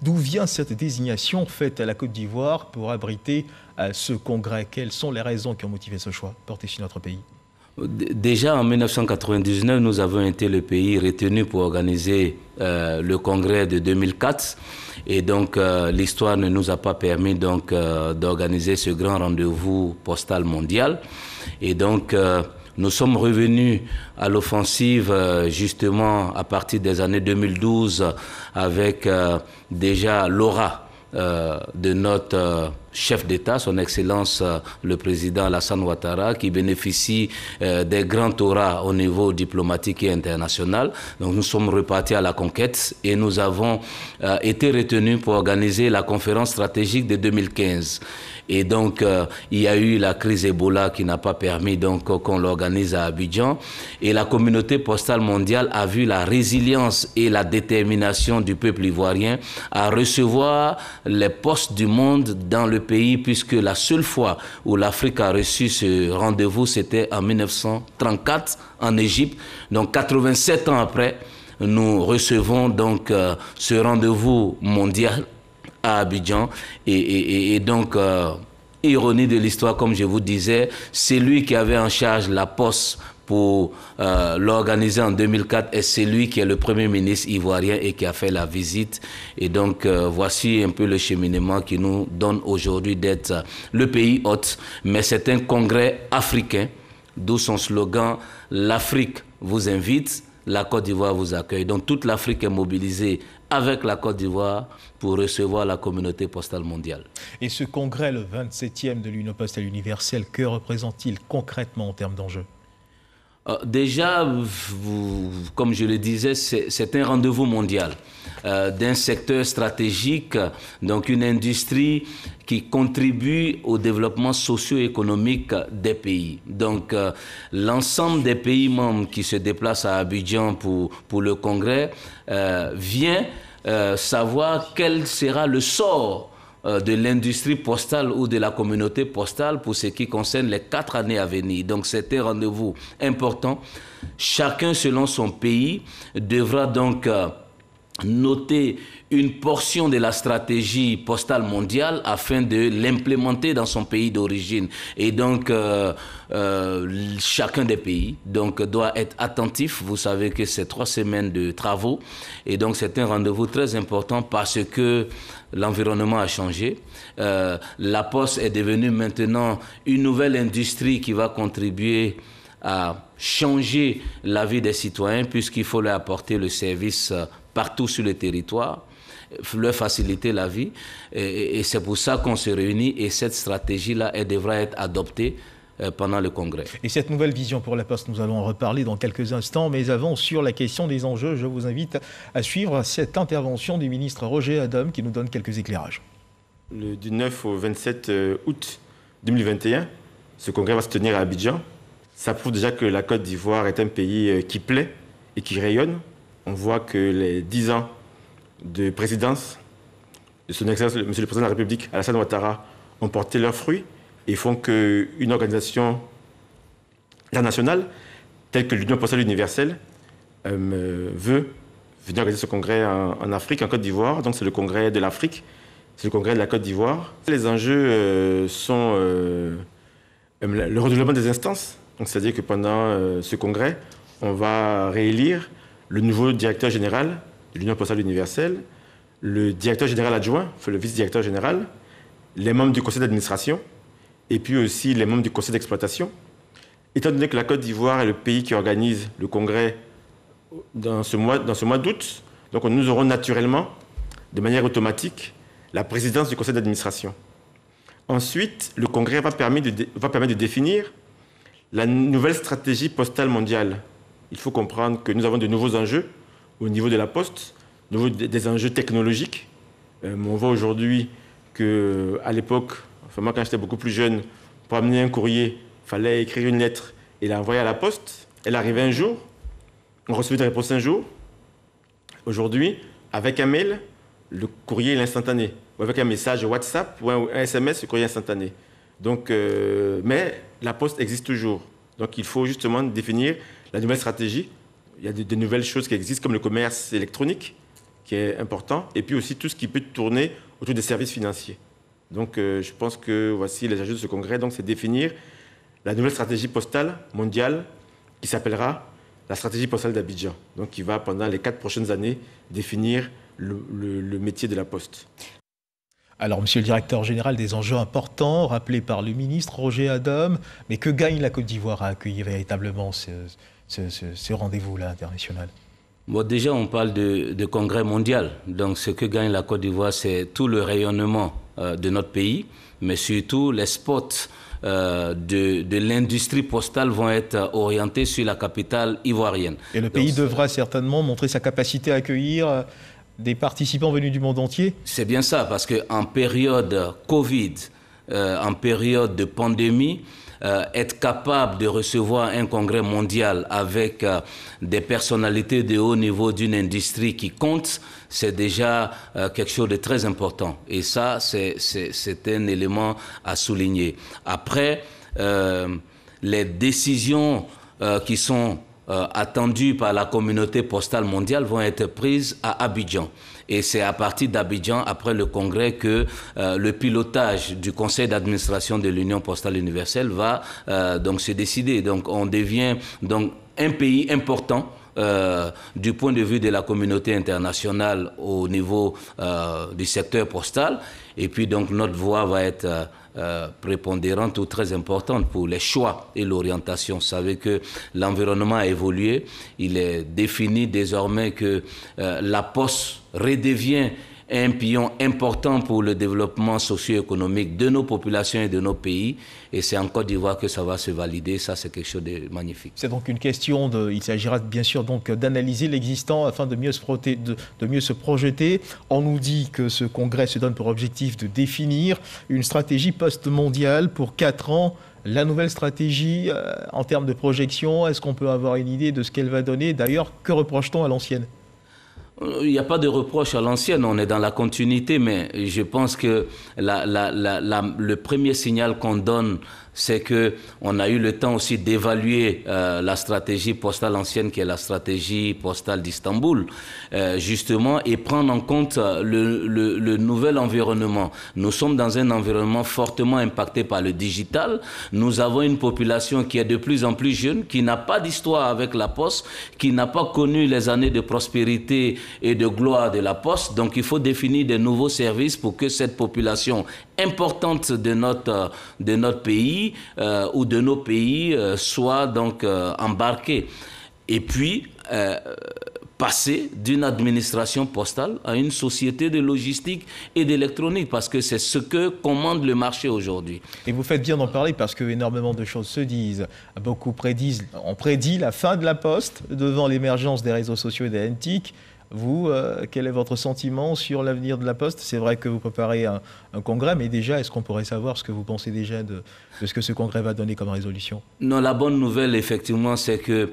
d'où vient cette désignation faite à la Côte d'Ivoire pour abriter ce congrès? Quelles sont les raisons qui ont motivé ce choix porté sur notre pays? Déjà en 1999, nous avons été le pays retenu pour organiser le congrès de 2004. Et donc l'histoire ne nous a pas permis d'organiser ce grand rendez-vous postal mondial. Et donc nous sommes revenus à l'offensive justement à partir des années 2012 avec déjà l'aura de notre chef d'État, son Excellence le président Alassane Ouattara, qui bénéficie des grands auras au niveau diplomatique et international. Donc nous sommes repartis à la conquête et nous avons été retenus pour organiser la conférence stratégique de 2015. Et donc, il y a eu la crise Ebola qui n'a pas permis qu'on l'organise à Abidjan. Et la communauté postale mondiale a vu la résilience et la détermination du peuple ivoirien à recevoir les postes du monde dans le pays, puisque la seule fois où l'Afrique a reçu ce rendez-vous, c'était en 1934 en Égypte. Donc, 87 ans après, nous recevons donc ce rendez-vous mondial à Abidjan et donc ironie de l'histoire, comme je vous disais, c'est lui qui avait en charge la poste pour l'organiser en 2004 et c'est lui qui est le Premier ministre ivoirien et qui a fait la visite. Et donc voici un peu le cheminement qui nous donne aujourd'hui d'être le pays hôte, mais c'est un congrès africain, d'où son slogan « L'Afrique vous invite, la Côte d'Ivoire vous accueille ». Donc toute l'Afrique est mobilisée avec la Côte d'Ivoire pour recevoir la communauté postale mondiale. Et ce congrès, le 27e de l'Union postale universelle, que représente-t-il concrètement en termes d'enjeux? Déjà, comme je le disais, c'est un rendez-vous mondial d'un secteur stratégique, donc une industrie qui contribue au développement socio-économique des pays. Donc l'ensemble des pays membres qui se déplacent à Abidjan pour le congrès vient savoir quel sera le sort de l'industrie postale ou de la communauté postale pour ce qui concerne les 4 années à venir. Donc c'est un rendez-vous important. Chacun selon son pays devra donc noter une portion de la stratégie postale mondiale afin de l'implémenter dans son pays d'origine. Et donc, chacun des pays doit être attentif. Vous savez que c'est 3 semaines de travaux. Et donc, c'est un rendez-vous très important parce que l'environnement a changé. La Poste est devenue maintenant une nouvelle industrie qui va contribuer à changer la vie des citoyens puisqu'il faut leur apporter le service partout sur le territoire, leur faciliter la vie. Et c'est pour ça qu'on se réunit et cette stratégie-là, elle devra être adoptée pendant le congrès. Et cette nouvelle vision pour la Poste, nous allons en reparler dans quelques instants, mais avant, sur la question des enjeux, je vous invite à suivre cette intervention du ministre Roger Adam qui nous donne quelques éclairages. Du 9 au 27 août 2021, ce congrès va se tenir à Abidjan. Ça prouve déjà que la Côte d'Ivoire est un pays qui plaît et qui rayonne. On voit que les 10 ans de présidence de son Excellence, Monsieur le Président de la République, Alassane Ouattara, ont porté leurs fruits et font qu'une organisation internationale, telle que l'Union postale universelle, veut venir organiser ce congrès en Afrique, en Côte d'Ivoire. Donc c'est le congrès de l'Afrique, c'est le congrès de la Côte d'Ivoire. Les enjeux sont le renouvellement des instances. Donc c'est-à-dire que pendant ce congrès, on va réélire le nouveau directeur général de l'Union postale universelle, le directeur général adjoint, le vice-directeur général, les membres du conseil d'administration et puis aussi les membres du conseil d'exploitation. Étant donné que la Côte d'Ivoire est le pays qui organise le congrès dans ce mois d'août, donc nous aurons naturellement, de manière automatique, la présidence du conseil d'administration. Ensuite, le congrès va permettre de définir la nouvelle stratégie postale mondiale. Il faut comprendre que nous avons de nouveaux enjeux au niveau de la poste, des enjeux technologiques. On voit aujourd'hui qu'à l'époque, enfin moi quand j'étais beaucoup plus jeune, pour amener un courrier, il fallait écrire une lettre et l'envoyer à la poste. Elle arrivait un jour, on recevait une réponse un jour. Aujourd'hui, avec un mail, le courrier est instantané. Ou avec un message WhatsApp ou un SMS, le courrier est instantané. Donc, mais la poste existe toujours. Donc il faut justement définir la nouvelle stratégie. Il y a de nouvelles choses qui existent comme le commerce électronique, qui est important, et puis aussi tout ce qui peut tourner autour des services financiers. Donc je pense que voici les enjeux de ce congrès. Donc c'est définir la nouvelle stratégie postale mondiale qui s'appellera la stratégie postale d'Abidjan. Donc qui va pendant les 4 prochaines années définir le métier de la poste. Alors, monsieur le directeur général, des enjeux importants rappelés par le ministre Roger Adam, mais que gagne la Côte d'Ivoire à accueillir véritablement ce rendez-vous-là international? Bon, déjà, on parle de congrès mondial. Donc, ce que gagne la Côte d'Ivoire, c'est tout le rayonnement de notre pays, mais surtout les spots de l'industrie postale vont être orientés sur la capitale ivoirienne. Et le pays devra certainement montrer sa capacité à accueillir des participants venus du monde entier? C'est bien ça, parce qu'en période Covid, en période de pandémie, être capable de recevoir un congrès mondial avec des personnalités de haut niveau d'une industrie qui compte, c'est déjà quelque chose de très important. Et ça, c'est un élément à souligner. Après, les décisions qui sont attendues par la communauté postale mondiale vont être prises à Abidjan. Et c'est à partir d'Abidjan, après le congrès, que le pilotage du conseil d'administration de l'Union postale universelle va donc se décider. Donc on devient donc un pays important du point de vue de la communauté internationale au niveau du secteur postal. Et puis donc notre voix va être prépondérante ou très importante pour les choix et l'orientation. Vous savez que l'environnement a évolué. Il est défini désormais que la poste redevient un pilier important pour le développement socio-économique de nos populations et de nos pays. Et c'est en Côte d'Ivoire que ça va se valider. Ça, c'est quelque chose de magnifique. C'est donc une question il s'agira bien sûr donc d'analyser l'existant afin de mieux se projeter. On nous dit que ce congrès se donne pour objectif de définir une stratégie post-mondiale pour 4 ans. La nouvelle stratégie, en termes de projection, est-ce qu'on peut avoir une idée de ce qu'elle va donner? D'ailleurs, que reproche-t-on à l'ancienne? Il n'y a pas de reproche à l'ancienne, on est dans la continuité, mais je pense que le premier signal qu'on donne, c'est qu'on a eu le temps aussi d'évaluer la stratégie postale ancienne, qui est la stratégie postale d'Istanbul, justement, et prendre en compte le nouvel environnement. Nous sommes dans un environnement fortement impacté par le digital. Nous avons une population qui est de plus en plus jeune, qui n'a pas d'histoire avec la Poste, qui n'a pas connu les années de prospérité et de gloire de la Poste. Donc il faut définir de nouveaux services pour que cette population importante de notre pays ou de nos pays soit donc embarquée. Et puis passer d'une administration postale à une société de logistique et d'électronique, parce que c'est ce que commande le marché aujourd'hui. Et vous faites bien d'en parler parce que énormément de choses se disent. Beaucoup on prédit la fin de la Poste devant l'émergence des réseaux sociaux et des NTIC. Vous, quel est votre sentiment sur l'avenir de la Poste? C'est vrai que vous préparez un congrès, mais déjà, est-ce qu'on pourrait savoir ce que vous pensez déjà de ce que ce congrès va donner comme résolution? Non, la bonne nouvelle, effectivement, c'est que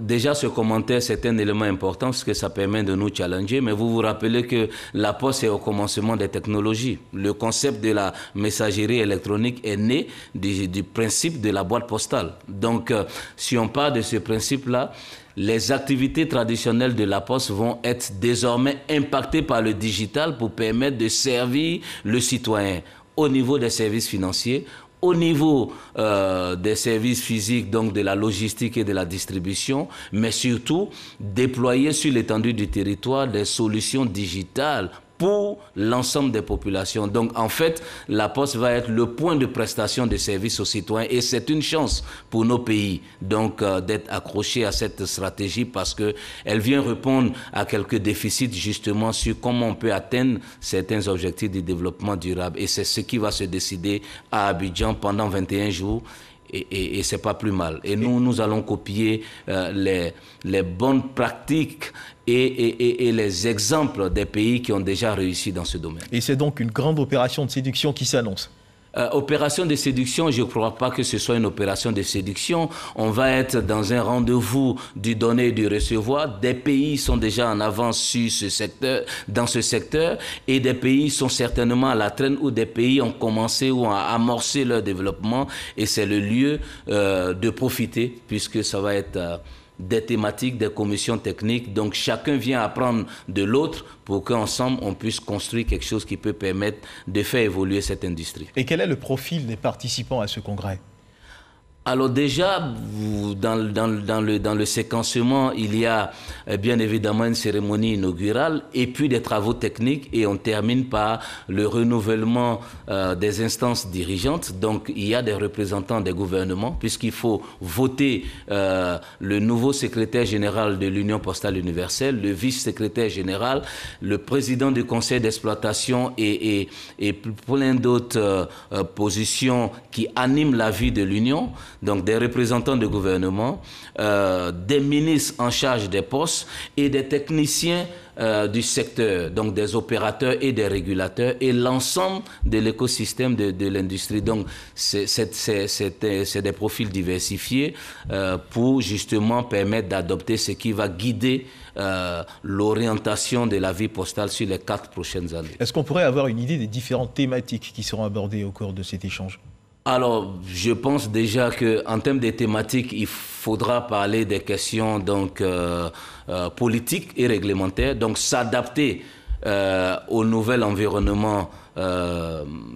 déjà ce commentaire, c'est un élément important parce que ça permet de nous challenger, mais vous vous rappelez que la Poste est au commencement des technologies. Le concept de la messagerie électronique est né du principe de la boîte postale. Donc, si on part de ce principe-là, les activités traditionnelles de la Poste vont être désormais impactées par le digital pour permettre de servir le citoyen au niveau des services financiers, au niveau des services physiques, donc de la logistique et de la distribution, mais surtout déployer sur l'étendue du territoire des solutions digitales pour l'ensemble des populations. Donc en fait, la Poste va être le point de prestation de services aux citoyens et c'est une chance pour nos pays donc d'être accrochés à cette stratégie parce qu'elle vient répondre à quelques déficits justement sur comment on peut atteindre certains objectifs de développement durable. Et c'est ce qui va se décider à Abidjan pendant 21 jours. Et c'est pas plus mal. Et nous allons copier les bonnes pratiques et les exemples des pays qui ont déjà réussi dans ce domaine. Et c'est donc une grande opération de séduction qui s'annonce. Opération de séduction, je ne crois pas que ce soit une opération de séduction. On va être dans un rendez-vous du donner et du recevoir. Des pays sont déjà en avance sur ce secteur, dans ce secteur, et des pays sont certainement à la traîne où des pays ont commencé ou ont amorcé leur développement. Et c'est le lieu de profiter, puisque ça va être des thématiques, des commissions techniques. Donc chacun vient apprendre de l'autre pour qu'ensemble on puisse construire quelque chose qui peut permettre de faire évoluer cette industrie. Et quel est le profil des participants à ce congrès ? Alors déjà, dans le séquencement, il y a bien évidemment une cérémonie inaugurale et puis des travaux techniques et on termine par le renouvellement des instances dirigeantes. Donc il y a des représentants des gouvernements puisqu'il faut voter le nouveau secrétaire général de l'Union postale universelle, le vice-secrétaire général, le président du conseil d'exploitation et plein d'autres positions qui animent la vie de l'Union. Donc des représentants de gouvernement, des ministres en charge des postes et des techniciens du secteur, donc des opérateurs et des régulateurs et l'ensemble de l'écosystème de l'industrie. Donc c'est des profils diversifiés pour justement permettre d'adopter ce qui va guider l'orientation de la vie postale sur les 4 prochaines années. Est-ce qu'on pourrait avoir une idée des différentes thématiques qui seront abordées au cours de cet échange ? Alors, je pense déjà qu'en termes de thématiques, il faudra parler des questions donc, politiques et réglementaires, donc s'adapter au nouvel environnement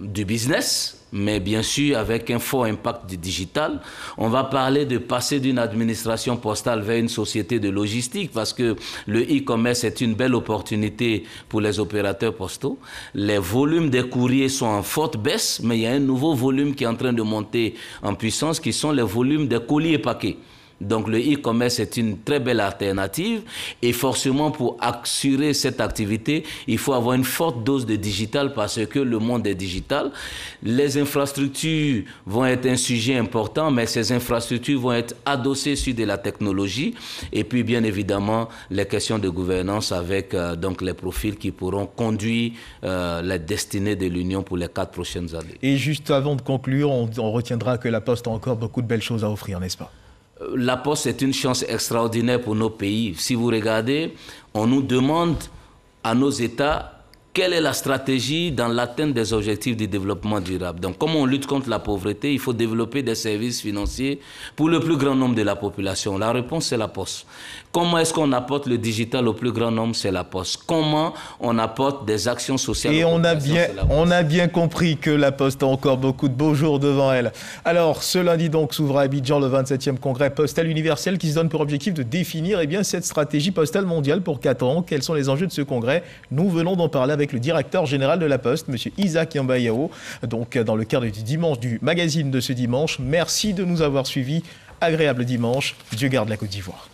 du business, mais bien sûr avec un fort impact du digital. On va parler de passer d'une administration postale vers une société de logistique parce que le e-commerce est une belle opportunité pour les opérateurs postaux. Les volumes des courriers sont en forte baisse, mais il y a un nouveau volume qui est en train de monter en puissance qui sont les volumes des colis et paquets. Donc le e-commerce est une très belle alternative et forcément pour assurer cette activité, il faut avoir une forte dose de digital parce que le monde est digital. Les infrastructures vont être un sujet important, mais ces infrastructures vont être adossées sur de la technologie et puis bien évidemment les questions de gouvernance avec donc les profils qui pourront conduire la destinée de l'Union pour les 4 prochaines années. Et juste avant de conclure, on retiendra que la Poste a encore beaucoup de belles choses à offrir, n'est-ce pas ? La Poste est une chance extraordinaire pour nos pays. Si vous regardez, on nous demande à nos États quelle est la stratégie dans l'atteinte des objectifs du développement durable. Donc, comme on lutte contre la pauvreté, il faut développer des services financiers pour le plus grand nombre de la population. La réponse, c'est la Poste. Comment est-ce qu'on apporte le digital au plus grand nombre? C'est la Poste. Comment on apporte des actions sociales? Et on a bien compris que la Poste a encore beaucoup de beaux jours devant elle. Alors, ce lundi donc s'ouvre à Abidjan le 27e congrès postal universel qui se donne pour objectif de définir cette stratégie postale mondiale pour 4 ans. Quels sont les enjeux de ce congrès? Nous venons d'en parler avec le directeur général de la Poste, M. Isaac Yambayao, donc dans le cadre du dimanche du magazine de ce dimanche. Merci de nous avoir suivis. Agréable dimanche. Dieu garde la Côte d'Ivoire.